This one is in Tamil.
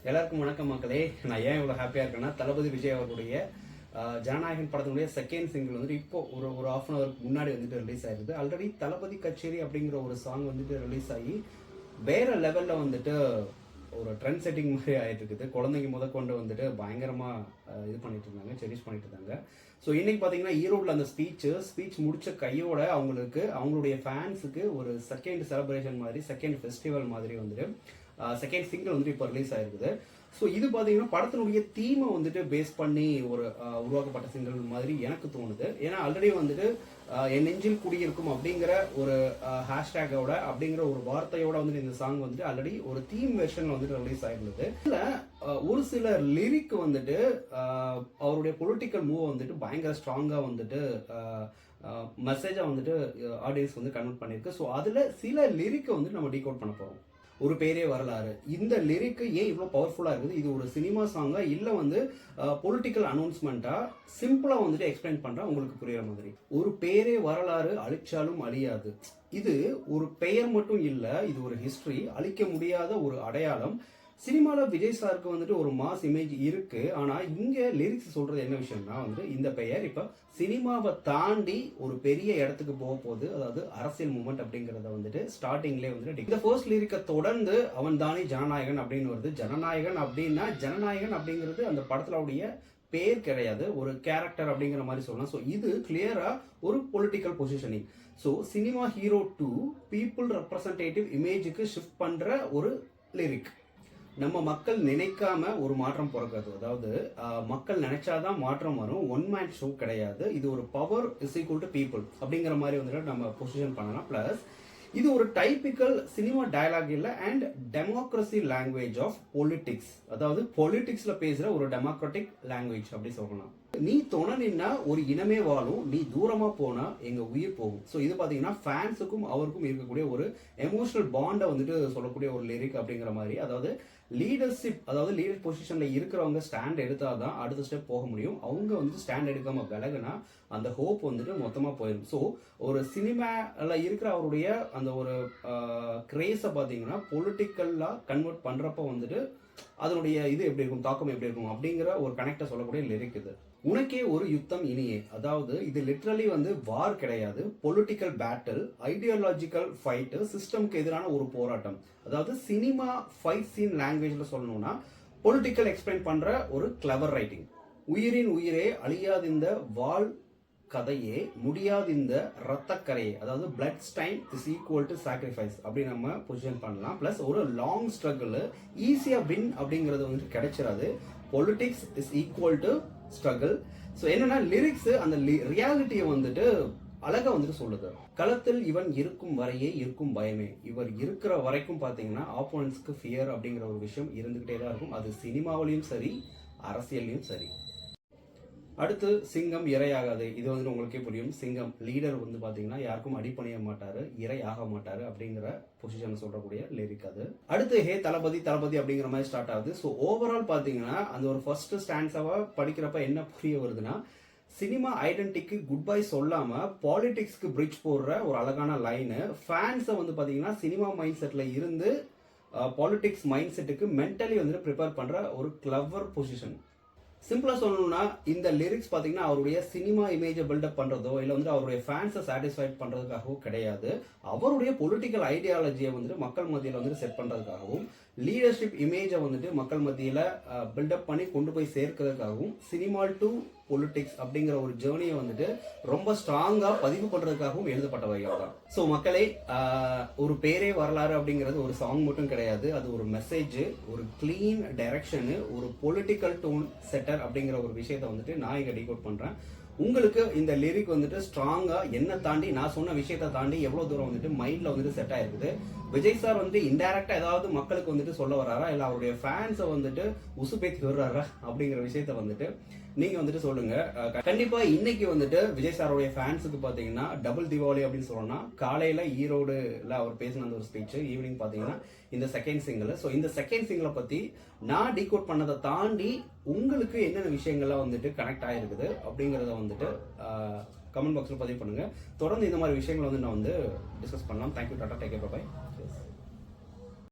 எல்லாருக்கும் வணக்கம் மக்களே. நான் ஏன் இவ்வளோ ஹாப்பியாக இருக்கேன்னா, தளபதி விஜய் அவர்களுடைய ஜனநாயகன் படத்தினுடைய செகண்ட் சிங்கிள் வந்துட்டு இப்போ ஒரு ஹாஃப் அன் அவருக்கு முன்னாடி வந்துட்டு ரிலீஸ் ஆயிருது. ஆல்ரெடி தளபதி கச்சேரி அப்படிங்கிற ஒரு சாங் வந்துட்டு ரிலீஸ் ஆகி வேற லெவலில் வந்துட்டு ஒரு ட்ரெண்ட் செட்டிங் மாதிரி ஆகிட்டு இருக்குது. குழந்தைங்க முதற்கொண்டு வந்துட்டு பயங்கரமாக இது பண்ணிட்டு இருந்தாங்க, செரிஷ் பண்ணிட்டு இருந்தாங்க. ஸோ இன்னைக்கு பார்த்தீங்கன்னா ஈரோட்டில் அந்த ஸ்பீச் முடிச்ச கையோட அவங்களுடைய ஃபேன்ஸுக்கு ஒரு செகண்ட் செலிப்ரேஷன் மாதிரி, செகண்ட் ஃபெஸ்டிவல் மாதிரி வந்துட்டு செகண்ட் சிங்கிள் வந்துட்டு இப்போ ரிலீஸ் ஆயிருக்குது. ஸோ இது பார்த்தீங்கன்னா படத்தினுடைய தீமை வந்துட்டு பேஸ் பண்ணி ஒரு உருவாக்கப்பட்ட சிங்கிள் மாதிரி எனக்கு தோணுது. ஏன்னா ஆல்ரெடி வந்துட்டு என் நெஞ்சில் குடியிருக்கும் அப்படிங்கிற ஒரு ஹேஷ்டேக்கோட அப்படிங்கிற ஒரு வார்த்தையோட வந்துட்டு இந்த சாங் வந்துட்டு ஆல்ரெடி ஒரு தீம் வெர்ஷன்ல வந்துட்டு ரிலீஸ் ஆயிருந்தது. இதுல ஒரு சில லிரிக் வந்துட்டு அவருடைய பொலிட்டிக்கல் மூவ் வந்துட்டு பயங்கர ஸ்ட்ராங்கா வந்துட்டு மெசேஜா வந்துட்டு ஆடியன்ஸ் வந்து கன்வெர்ட் பண்ணிருக்கு. ஸோ அதுல சில லிரிக்கை வந்துட்டு நம்ம டீகோட் பண்ண போறோம். ஒரு பேரே வரலாறு, இந்த லிரிக்கு ஏன் இவ்வளோ பவர்ஃபுல்லாக இருக்குது? இது ஒரு சினிமா சாங்கா இல்லை வந்து பொலிட்டிக்கல் அனௌன்ஸ்மெண்ட்டா? சிம்பிளாக வந்துட்டு எக்ஸ்பிளைன் பண்ணுறேன் உங்களுக்கு புரியுற மாதிரி. ஒரு பேரே வரலாறு, அழிச்சாலும் அழியாது. இது ஒரு பெயர் மட்டும் இல்லை, இது ஒரு ஹிஸ்டரி, அழிக்க முடியாத ஒரு அடையாளம். சினிமாவில் விஜய் சாருக்கு வந்துட்டு ஒரு மாஸ் இமேஜ் இருக்கு. ஆனால் இங்கே லிரிக்ஸ் சொல்றது என்ன விஷயம்னா வந்துட்டு இந்த பெயர் இப்போ சினிமாவை தாண்டி ஒரு பெரிய இடத்துக்கு போக போகுது. அதாவது அரசியல் மூமெண்ட் அப்படிங்கிறத வந்துட்டு ஸ்டார்டிங்லேயே வந்துட்டு இந்த ஃபர்ஸ்ட் லிரிக்கை தொடர்ந்து அவன் தானே ஜனநாயகன் அப்படின்னு வருது. ஜனநாயகன் அப்படின்னா ஜனநாயகன் அப்படிங்கிறது அந்த படத்துல பேர் கிடையாது, ஒரு கேரக்டர் அப்படிங்கிற மாதிரி சொல்லலாம். ஸோ இது கிளியரா ஒரு political positioning. So cinema hero to people representative இமேஜுக்கு ஷிஃப்ட் பண்ற ஒரு லிரிக். நம்ம மக்கள் நினைக்காம ஒரு மாற்றம் பிறக்காது. அதாவது மக்கள் நினைச்சாதான் மாற்றம் வரும். ஒன் மேன் ஷோ கிடையாது. இது ஒரு power is equal to people அப்படிங்கிற மாதிரி வந்துட்டு நம்ம பொசிஷன் பண்ணலாம். பிளஸ் இது ஒரு டைபிக்கல் சினிமா டயலாக் இல்லை and democracy language of politics. அதாவது பொலிட்டிக்ஸ்ல பேசுற ஒரு டெமோக்ராட்டிக் லாங்குவேஜ் அப்படி சொல்லலாம். நீ துணை நின்னா ஒரு இனமே வாழும், நீ தூரமா போனா எங்க உயிர் போகும். ஸோ இது பாத்தீங்கன்னா ஃபேன்ஸுக்கும் அவருக்கும் இருக்கக்கூடிய ஒரு எமோஷனல் பாண்டை வந்துட்டு சொல்லக்கூடிய ஒரு லிரிக் அப்படிங்கிற மாதிரி. அதாவது லீடர்ஷிப், அதாவது லீடர் பொசிஷன்ல இருக்கிறவங்க ஸ்டாண்ட் எடுத்தாதான் அடுத்த ஸ்டெப் போக முடியும். அவங்க வந்து ஸ்டாண்ட் எடுக்காம விலகுனா அந்த ஹோப் வந்துட்டு மொத்தமா போயிடும். ஸோ ஒரு சினிமால இருக்கிற அவருடைய அந்த ஒரு கிரேஸை பார்த்தீங்கன்னா பொலிட்டிக்கல்லா கன்வெர்ட் பண்றப்ப வந்துட்டு அதனுடைய இது எப்படி இருக்கும், தாக்கம் எப்படி இருக்கும் அப்படிங்கிற ஒரு கனெக்டை சொல்லக்கூடிய லிரிக் இது. உனக்கே ஒரு யுத்தம் இனியே, அதாவது இது லிட்ரலி வந்து வார் கிடையாது, பொலிட்டிக்கல் பேட்டில், ஐடியாலஜிக்கல் ஃபைட், சிஸ்டம்க்கு எதிரான ஒரு போராட்டம். அதாவது சினிமா ஃபைட் சீன் லாங்குவேஜ்ல சொல்லணும்னா பொலிட்டிக்கல் எக்ஸ்பிளைன் பண்ற ஒரு கிளவர் ரைட்டிங். உயிரின் உயிரே அழியாது இந்த வால் கதையே, முடியாது இந்த ரத்தக்கரையே, அதாவது blood stain is equal to sacrifice அப்படி நம்ம பொசிஷன் பண்ணலாம். பிளஸ் ஒரு லாங் ஸ்ட்ரகிள், ஈஸியா வின் அப்படிங்கிறது வந்துட்டு கிடைச்சிடாது. Politics is equal to struggle. So என்னன்னா லிரிக்ஸ் அந்த ரியாலிட்டியை வந்துட்டு அழகா வந்துட்டு சொல்லுது. களத்தில் இவன் இருக்கும் வரையே இருக்கும் பயமே. இவர் இருக்கிற வரைக்கும் பாத்தீங்கன்னா ஆப்போனன்ட்ஸ்க்கு ஃபியர் அப்படிங்கிற ஒரு விஷயம் இருந்துகிட்டே தான் இருக்கும். அது சினிமாவிலையும் சரி, அரசியல்லையும் சரி. அடுத்து சிங்கம் இரையாகாது. இது வந்து உங்களுக்கே புரியும். சிங்கம் லீடர் வந்து பாத்தீங்கன்னா யாருக்கும் அடிப்பணிய மாட்டாரு, இறை ஆக மாட்டாரு அப்படிங்கிற பொசிஷன் சொல்றக்கூடிய லிரிக் அது. அடுத்து ஹே தளபதி தளபதி அப்படிங்கிற மாதிரி ஸ்டார்ட் ஆகுது. ஸோ ஓவரால் பாத்தீங்கன்னா அந்த ஒரு ஃபர்ஸ்ட் ஸ்டாண்ட்ஸாவா படிக்கிறப்ப என்ன புரிய வருதுன்னா, சினிமா ஐடென்டிட்டிக்கு குட் பை சொல்லாம பாலிடிக்ஸ்க்கு பிரிட்ஜ் போடுற ஒரு அழகான லைனு. ஃபேன்ஸை வந்து பாத்தீங்கன்னா சினிமா மைண்ட் செட்ல இருந்து பாலிடிக்ஸ் மைண்ட் செட்டுக்கு மென்டலி வந்து ப்ரிப்பேர் பண்ற ஒரு கிளவர் பொசிஷன். சிம்பிளா சொல்லணும்னா இந்த லிரிக்ஸ் பாத்தீங்கன்னா அவருடைய சினிமா இமேஜை பில்டப் பண்றதோ இல்லை வந்து அவருடைய ஃபேன்ஸை சாட்டிஸ்ஃபைட் பண்றதுக்காகவோ கிடையாது. அவருடைய பொலிட்டிக்கல் ஐடியாலஜியை வந்துட்டு மக்கள் மத்தியில் வந்துட்டு செட் பண்றதுக்காகவும், லீடர்ஷிப் இமேஜை வந்துட்டு மக்கள் மத்தியில் பில்டப் பண்ணி கொண்டு போய் சேர்க்கிறதுக்காகவும், சினிமா டு பொலிட்டிக்ஸ் அப்படிங்கிற ஒரு ஜேர்னியை வந்துட்டு ரொம்ப ஸ்ட்ராங்கா பதிவு பண்றதுக்காகவும் எழுதப்பட்ட வகைகள் தான். ஸோ மக்களே, ஒரு பேரே வரலாறு அப்படிங்கிறது ஒரு சாங் மட்டும் கிடையாது. அது ஒரு மெசேஜ், ஒரு கிளீன் டைரக்ஷனு, ஒரு பொலிட்டிக்கல் டோன் செட்டர் அப்படிங்கிற ஒரு விஷயத்தை வந்துட்டு நான் இங்க டீகோட் பண்றேன். உங்களுக்கு இந்த லிரிக் வந்துட்டு ஸ்ட்ராங்கா என்ன தாண்டி, நான் சொன்ன விஷயத்தை தாண்டி எவ்வளவு தூரம் வந்துட்டு மைண்ட்ல வந்துட்டு செட் ஆயிருக்குது? விஜய் சார் வந்து இன்டைரக்டா ஏதாவது மக்களுக்கு வந்துட்டு சொல்ல வராரா, இல்ல அவருடைய ஃபேன்ஸை வந்துட்டு உசுப்பேத்தி விடுறாரா அப்படிங்கிற விஷயத்த வந்துட்டு நீங்க வந்துட்டு சொல்லுங்க. கண்டிப்பா இன்னைக்கு வந்துட்டு விஜய் சாருடைய ஃபேன்ஸுக்கு பாத்தீங்கன்னா டபுள் தீபாவளி அப்படின்னு சொல்லணும்னா, காலையில ஈரோடுல அவர் பேசின அந்த ஒரு ஸ்பீச், ஈவினிங் பாத்தீங்கன்னா இந்த செகண்ட் சிங்கிள். ஸோ இந்த செகண்ட் சிங்கிளை பத்தி நான் டீகோட் பண்ணதை தாண்டி உங்களுக்கு என்னென்ன விஷயங்கள்லாம் வந்துட்டு கனெக்ட் ஆயிருக்குது அப்படிங்கிறத வந்துட்டு கமெண்ட் பாக்ஸ்ல பதிவு பண்ணுங்க. தொடர்ந்து இந்த மாதிரி விஷயங்களை வந்து நான் வந்து டிஸ்கஸ் பண்ணலாம். Thank you, tata, take care, by.